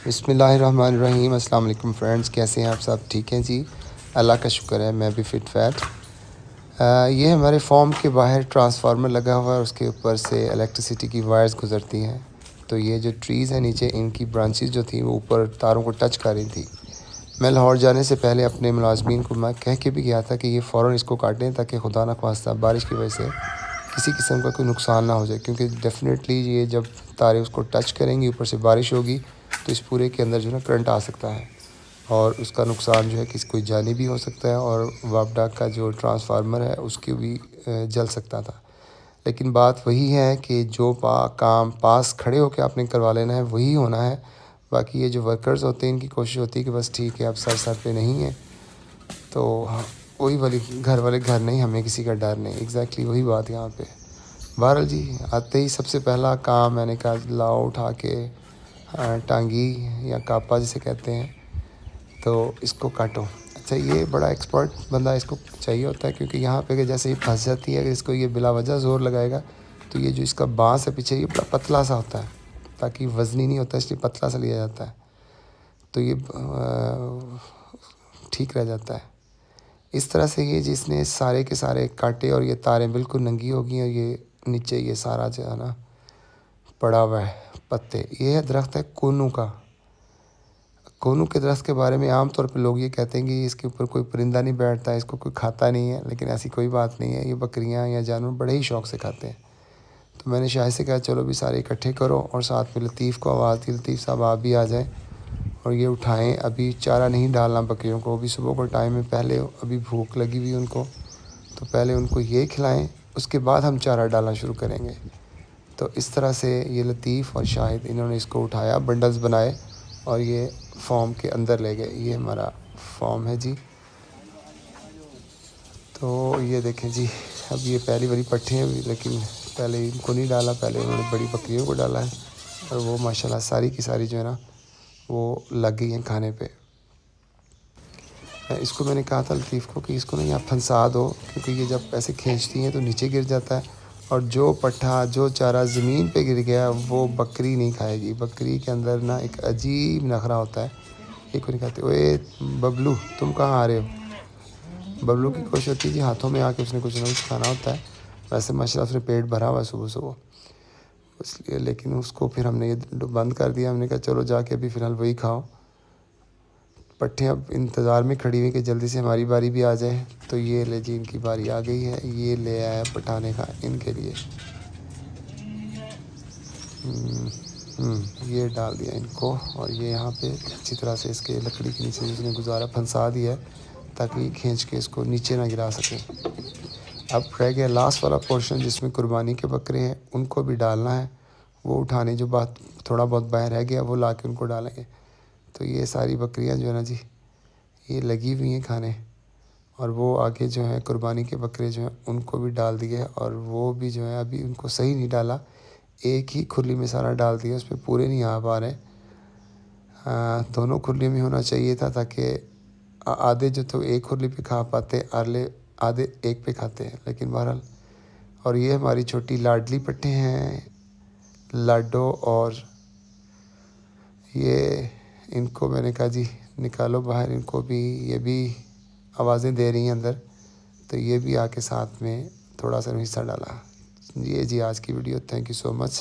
بسم اللہ الرحمن الرحیم۔ السلام علیکم فرینڈز، کیسے ہیں آپ سب؟ ٹھیک ہیں جی، اللہ کا شکر ہے، میں بھی فٹ فیٹ۔ یہ ہمارے فارم کے باہر ٹرانسفارمر لگا ہوا ہے، اس کے اوپر سے الیکٹریسٹی کی وائرز گزرتی ہیں۔ تو یہ جو ٹریز ہیں نیچے، ان کی برانچز جو تھیں وہ اوپر تاروں کو ٹچ کر رہی تھی۔ میں لاہور جانے سے پہلے اپنے ملازمین کو میں کہہ کے بھی گیا تھا کہ یہ فوراً اس کو کاٹیں تاکہ خدا نہ خواستہ بارش کی وجہ سے کسی قسم کا کوئی نقصان نہ ہو جائے، کیونکہ ڈیفینیٹلی یہ جب تارے اس کو ٹچ کریں گی، اوپر سے بارش ہوگی تو اس پورے کے اندر جو ہے نا کرنٹ آ سکتا ہے، اور اس کا نقصان جو ہے کسی کوئی جانی بھی ہو سکتا ہے، اور وابڈا کا جو ٹرانسفارمر ہے اس کی بھی جل سکتا تھا۔ لیکن بات وہی ہے کہ جو کام پاس کھڑے ہو کے آپ نے کروا لینا ہے وہی ہونا ہے۔ باقی یہ جو ورکرز ہوتے ہیں ان کی کوشش ہوتی ہے کہ بس ٹھیک ہے اب سر پہ نہیں ہے، تو وہی والی گھر والے گھر نہیں، ہمیں کسی کا ڈر نہیں۔ ایگزیکٹلی وہی بات یہاں پہ۔ بہرحال جی، آتے ہی سب سے پہلا کام میں نے کہا لاؤ اٹھا کے ٹانگی یا کاپا جسے کہتے ہیں، تو اس کو کاٹو۔ اچھا، یہ بڑا ایکسپرٹ بندہ اس کو چاہیے ہوتا ہے، کیونکہ یہاں پہ کہ جیسے یہ پھنس جاتی ہے، اگر اس کو یہ بلا وجہ زور لگائے گا تو یہ جو اس کا بانس ہے پیچھے، یہ بڑا پتلا سا ہوتا ہے تاکہ وزنی نہیں ہوتا، اس لیے پتلا سا لیا جاتا ہے، تو یہ ٹھیک رہ جاتا ہے۔ اس طرح سے یہ جس نے سارے کے سارے کاٹے، اور یہ تاریں بالکل ننگی ہو گئی، اور یہ نیچے یہ سارا جو ہے نا پڑا ہوا ہے پتے۔ یہ درخت ہے کونو کا۔ کونو کے درخت کے بارے میں عام طور پہ لوگ یہ کہتے ہیں کہ اس کے اوپر کوئی پرندہ نہیں بیٹھتا ہے، اس کو کوئی کھاتا نہیں ہے، لیکن ایسی کوئی بات نہیں ہے، یہ بکریاں یا جانور بڑے ہی شوق سے کھاتے ہیں۔ تو میں نے شاہد سے کہا چلو بھی سارے اکٹھے کرو، اور ساتھ میں لطیف کو آواز دی، لطیف صاحب آپ بھی آ جائیں اور یہ اٹھائیں۔ ابھی چارہ نہیں ڈالنا بکریوں کو، ابھی صبح کو ٹائم ہے، پہلے ابھی بھوک لگی ہوئی ان کو، تو پہلے ان کو یہ کھلائیں، اس کے بعد ہم چارہ ڈالنا شروع کریں گے۔ تو اس طرح سے یہ لطیف اور شاہد انہوں نے اس کو اٹھایا، بنڈلز بنائے اور یہ فارم کے اندر لے گئے۔ یہ ہمارا فارم ہے جی۔ تو یہ دیکھیں جی، اب یہ پہلی بڑی پٹھے ہیں، لیکن پہلے ان کو نہیں ڈالا، پہلے انہوں نے بڑی بکریوں کو ڈالا ہے، اور وہ ماشاءاللہ ساری کی ساری جو ہے نا وہ لگ گئی ہیں کھانے پہ۔ اس کو میں نے کہا تھا لطیف کو کہ اس کو نا یہاں پھنسا دو، کیونکہ یہ جب ایسے کھینچتی ہیں تو نیچے گر جاتا ہے، اور جو پٹھا جو چارہ زمین پہ گر گیا وہ بکری نہیں کھائے گی۔ بکری کے اندر نا ایک عجیب نخرہ ہوتا ہے، ایک کو نہیں کھاتے۔ اوے ببلو، تم کہاں آ رہے ہو؟ ببلو کی کوشش ہوتی ہے جی ہاتھوں میں آ کے اس نے کچھ نہ کچھ کھانا ہوتا ہے۔ ویسے ماشاءاللہ اس نے پیٹ بھرا ہوا ہے صبح اس لیے، لیکن اس کو پھر ہم نے یہ بند کر دیا۔ ہم نے کہا چلو جا کے ابھی فی الحال وہی کھاؤ۔ پٹھیں اب انتظار میں کھڑی ہوئی کہ جلدی سے ہماری باری بھی آ جائے۔ تو یہ لے جی، ان کی باری آ گئی ہے، یہ لے آیا پٹھانے کا ان کے لیے۔ یہ ڈال دیا ان کو، اور یہ یہاں پہ اچھی طرح سے اس کے لکڑی کے نیچے اس نے گزارا، پھنسا دیا ہے تاکہ یہ کھینچ کے اس کو نیچے نہ گرا سکے۔ اب رہ گیا لاسٹ والا پورشن جس میں قربانی کے بکرے ہیں، ان کو بھی ڈالنا ہے۔ وہ اٹھانے جو بات تھوڑا بہت باہر رہ گیا وہ لا کے ان کو ڈالیں گے۔ تو یہ ساری بکریاں جو ہے نا جی، یہ لگی ہوئی ہیں کھانے، اور وہ آگے جو ہیں قربانی کے بکرے جو ہیں ان کو بھی ڈال دیے، اور وہ بھی جو ہے ابھی ان کو صحیح نہیں ڈالا، ایک ہی کھرلی میں سارا ڈال دیا، اس پہ پورے نہیں آ پا رہے۔ دونوں کھرلی میں ہونا چاہیے تھا تاکہ آدھے جو تو ایک کھرلی پہ کھا پاتے، آدھے ایک پہ کھاتے ہیں، لیکن بہرحال۔ اور یہ ہماری چھوٹی لاڈلی پٹھے ہیں لاڈو، اور یہ ان کو میں نے کہا جی نکالو باہر ان کو بھی، یہ بھی آوازیں دے رہی ہیں اندر، تو یہ بھی آ کے ساتھ میں تھوڑا سا حصہ ڈالا۔ یہ جی آج کی video, thank you so much.